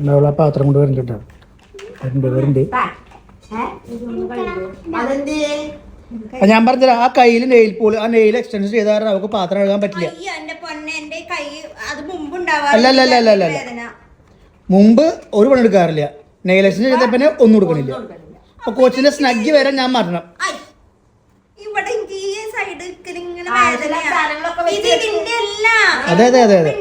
ഉണ്ടാവുള്ള ആ പാത്രം കൊണ്ട് വരണ്ട കേട്ടോ. വരണ്ട് ഞാൻ പറഞ്ഞില്ല ആ കയ്യിൽ നെയിൽ പോളി ആ നെയിൽ എക്സ്റ്റൻഷൻ ചെയ്ത കാരണം അവർക്ക് പാത്രം കഴുകാൻ പറ്റില്ല. അല്ല മുമ്പ് ഒരു പണി എടുക്കാറില്ല. നെയിൽ എക്സ്റ്റൻഷൻ ചെയ്ത പിന്നെ ഒന്നും കൊടുക്കണില്ല. അപ്പൊ കോച്ചിന്റെ സ്നഗ്ഗി വരെ ഞാൻ മാറ്റണം. അതെ അതെ അതെ അതെ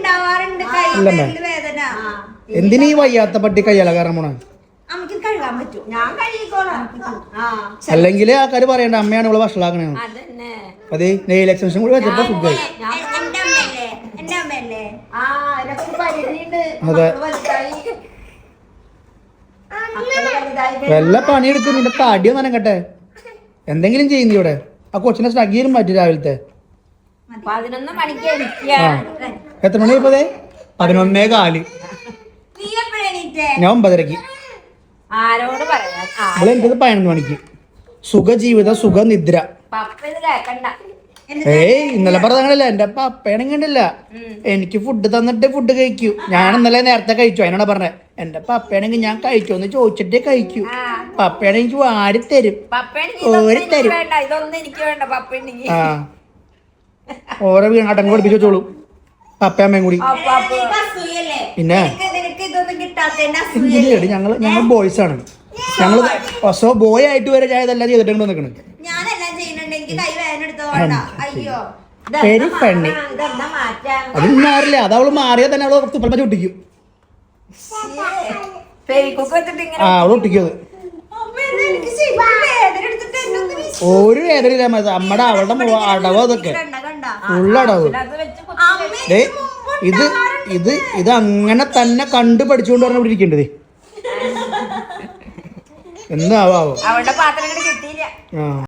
എന്തിനീ വയ്യാത്ത പട്ടി കയ്യാല കാരണം പോണ. അല്ലെങ്കിൽ ആൾക്കാര് പറയണ്ട അമ്മയാണ് ഇവിടെ വഷളാക്കണേന്ന്. അതെ നെയിൽ എക്സ്റ്റൻഷൻ കൂടി വെച്ചപ്പോ സുഖമായി. അതെ വല്ല പണിയെടുക്കും. നിന്റെ തടിയോ നനങ്ങട്ടെ എന്തെങ്കിലും ചെയ്യുന്നു ഇവിടെ. ആ കൊച്ചിനെ സ്നഗ്ഗിയും മാറ്റി രാവിലത്തെ. എത്ര മണി ഇപ്പതേ 11:15. ഞാൻ 9:30. ഇവിടെ എന്റത് 11 മണിക്ക്. സുഖജീവിതം സുഖനിദ്ര. ഏയ് ഇന്നലെ പറഞ്ഞല്ല എന്റെ പപ്പയാണെങ്കിൽ കണ്ടില്ല എനിക്ക് ഫുഡ് തന്നിട്ട് ഫുഡ് കഴിക്കൂ. ഞാൻ ഇന്നലെ നേരത്തെ കഴിച്ചു. അതിനാണ് പറഞ്ഞത് എന്റെ പപ്പയാണെങ്കിൽ ഞാൻ കഴിക്കുമെന്ന് ചോദിച്ചിട്ടേ കഴിക്കൂ. പപ്പയാണെങ്കിൽ എനിക്ക് വാരി തരും ഓരിത്തരും. ആ ഓരോ വീണാട്ടം പഠിപ്പിച്ചു വെച്ചോളൂ പപ്പയമ്മയും കൂടി. പിന്നെ ഞങ്ങൾ ബോയ്സ് ആണ്. ഞങ്ങൾ ബോയ് ആയിട്ട് വരെ ഞാൻ ഇതെല്ലാം ചെയ്തിട്ടുണ്ട് നിൽക്കണത്. പെണ്ണി അതൊന്നും മാറില്ല. അത് അവള് മാറിയാൽ തന്നെ അവള് തുപ്പൽപ്പ ചൊട്ടിക്കും. അവള് ഒട്ടിക്കും. അത് ഒരു വേദനയില്ല അമ്മയുടെ അവളുടെ അടവ് അതൊക്കെ ഉള്ളടവ്. ഇത് ഇത് ഇത് അങ്ങനെ തന്നെ കണ്ടു പഠിച്ചുകൊണ്ട് പറഞ്ഞ ഇവിടെ ഇരിക്കേണ്ടത്. എന്താവോ ആ